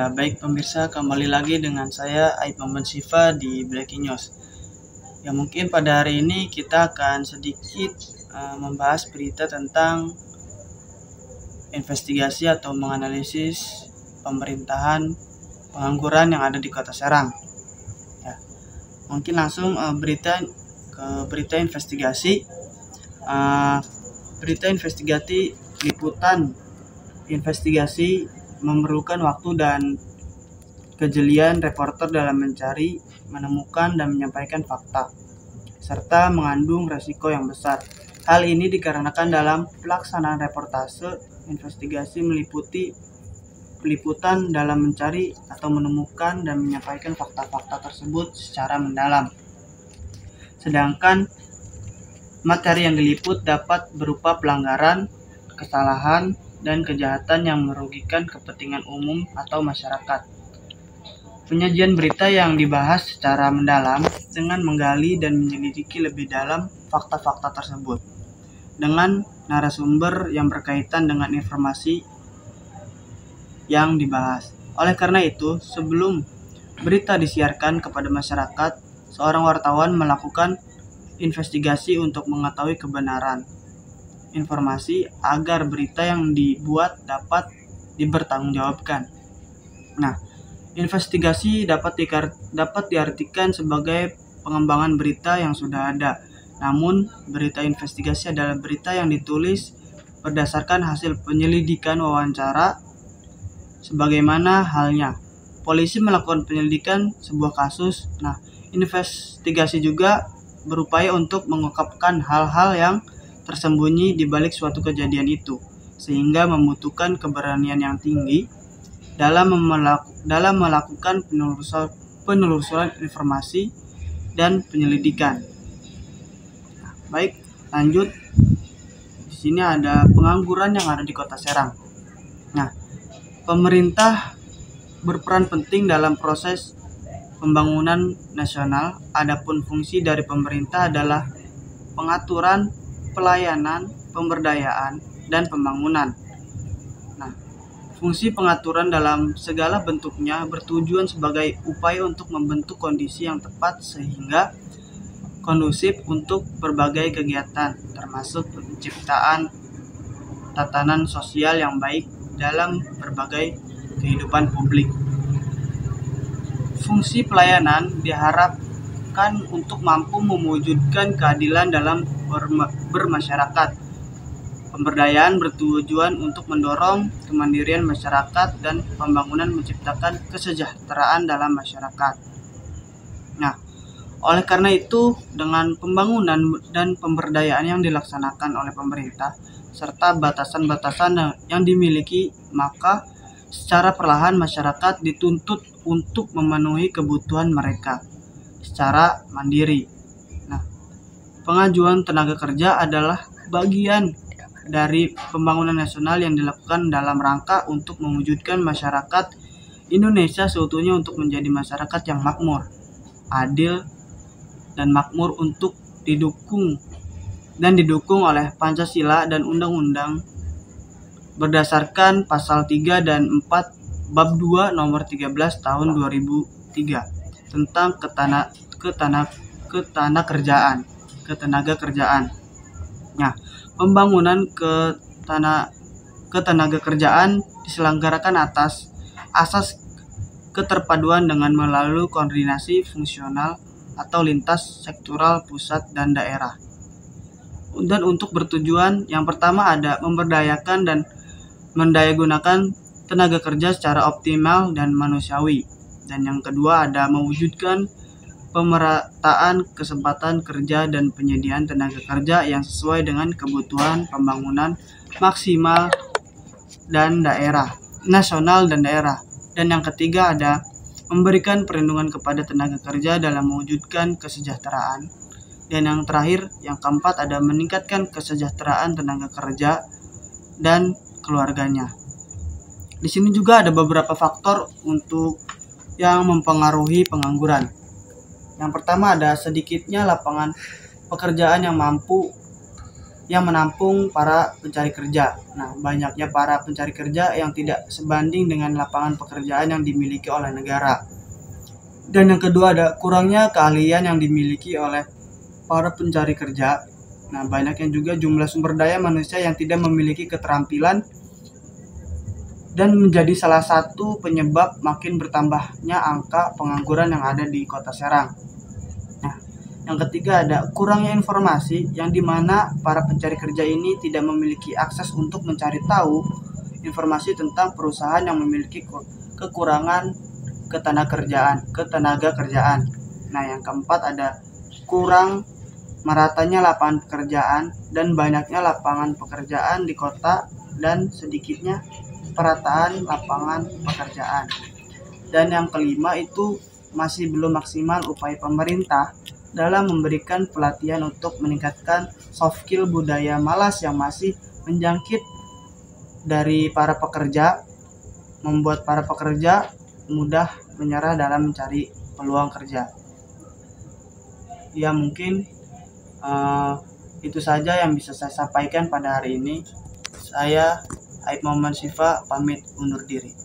Ya, baik pemirsa, kembali lagi dengan saya Aib Muhammad Sifa di Breaking News. Ya, mungkin pada hari ini kita akan sedikit membahas berita tentang investigasi atau menganalisis pemerintahan pengangguran yang ada di Kota Serang. Ya, mungkin langsung berita investigasi. Berita investigasi liputan investigasi memerlukan waktu dan kejelian reporter dalam mencari, menemukan, dan menyampaikan fakta, serta mengandung resiko yang besar. Hal ini dikarenakan dalam pelaksanaan reportase investigasi meliputi peliputan dalam mencari atau menemukan dan menyampaikan fakta-fakta tersebut secara mendalam. Sedangkan materi yang diliput dapat berupa pelanggaran, kesalahan, dan kejahatan yang merugikan kepentingan umum atau masyarakat. Penyajian berita yang dibahas secara mendalam dengan menggali dan menyelidiki lebih dalam fakta-fakta tersebut dengan narasumber yang berkaitan dengan informasi yang dibahas. Oleh karena itu, sebelum berita disiarkan kepada masyarakat, seorang wartawan melakukan investigasi untuk mengetahui kebenaran informasi agar berita yang dibuat dapat dipertanggungjawabkan. Nah, investigasi dapat diartikan sebagai pengembangan berita yang sudah ada. Namun, berita investigasi adalah berita yang ditulis berdasarkan hasil penyelidikan wawancara. Sebagaimana halnya polisi melakukan penyelidikan sebuah kasus. Nah, investigasi juga berupaya untuk mengungkapkan hal-hal yang tersembunyi di balik suatu kejadian itu, sehingga membutuhkan keberanian yang tinggi dalam melakukan penelusuran informasi dan penyelidikan. Nah, baik, lanjut. Di sini ada pengangguran yang ada di Kota Serang. Nah, pemerintah berperan penting dalam proses pembangunan nasional. Adapun fungsi dari pemerintah adalah pengaturan, pelayanan, pemberdayaan, dan pembangunan. Nah, fungsi pengaturan dalam segala bentuknya bertujuan sebagai upaya untuk membentuk kondisi yang tepat sehingga kondusif untuk berbagai kegiatan, termasuk penciptaan tatanan sosial yang baik dalam berbagai kehidupan publik. Fungsi pelayanan diharapkan untuk mampu mewujudkan keadilan dalam bermasyarakat. Pemberdayaan bertujuan untuk mendorong kemandirian masyarakat dan pembangunan menciptakan kesejahteraan dalam masyarakat. Nah, oleh karena itu, dengan pembangunan dan pemberdayaan yang dilaksanakan oleh pemerintah serta batasan-batasan yang dimiliki, maka secara perlahan masyarakat dituntut untuk memenuhi kebutuhan mereka secara mandiri. Nah, pengajuan tenaga kerja adalah bagian dari pembangunan nasional yang dilakukan dalam rangka untuk mewujudkan masyarakat Indonesia seutuhnya untuk menjadi masyarakat yang makmur, adil, dan makmur untuk didukung oleh Pancasila dan Undang-Undang berdasarkan pasal 3 dan 4 Bab 2 nomor 13 tahun 2003 tentang ketenaga kerjaan. Nah, pembangunan ketenaga kerjaan diselenggarakan atas asas keterpaduan dengan melalui koordinasi fungsional atau lintas sektoral pusat dan daerah. Dan untuk bertujuan yang pertama ada memberdayakan dan mendayagunakan tenaga kerja secara optimal dan manusiawi. Dan yang kedua ada mewujudkan pemerataan kesempatan kerja dan penyediaan tenaga kerja yang sesuai dengan kebutuhan pembangunan maksimal dan daerah, nasional dan daerah. Dan yang ketiga ada memberikan perlindungan kepada tenaga kerja dalam mewujudkan kesejahteraan. Dan yang terakhir, yang keempat ada meningkatkan kesejahteraan tenaga kerja dan keluarganya. Di sini juga ada beberapa faktor untuk yang mempengaruhi pengangguran. Yang pertama ada sedikitnya lapangan pekerjaan yang mampu yang menampung para pencari kerja. Nah, banyaknya para pencari kerja yang tidak sebanding dengan lapangan pekerjaan yang dimiliki oleh negara. Dan yang kedua ada kurangnya keahlian yang dimiliki oleh para pencari kerja. Nah, banyaknya juga jumlah sumber daya manusia yang tidak memiliki keterampilan dan menjadi salah satu penyebab makin bertambahnya angka pengangguran yang ada di Kota Serang. Nah, yang ketiga ada kurangnya informasi yang dimana para pencari kerja ini tidak memiliki akses untuk mencari tahu informasi tentang perusahaan yang memiliki kekurangan ketenaga kerjaan. Nah, yang keempat ada kurang meratanya lapangan pekerjaan dan banyaknya lapangan pekerjaan di kota dan sedikitnya perataan lapangan pekerjaan. Dan yang kelima itu masih belum maksimal upaya pemerintah dalam memberikan pelatihan untuk meningkatkan soft skill budaya malas yang masih menjangkit dari para pekerja, membuat para pekerja mudah menyerah dalam mencari peluang kerja. Ya, mungkin itu saja yang bisa saya sampaikan pada hari ini. Saya Aib Muhammad Syifa pamit undur diri.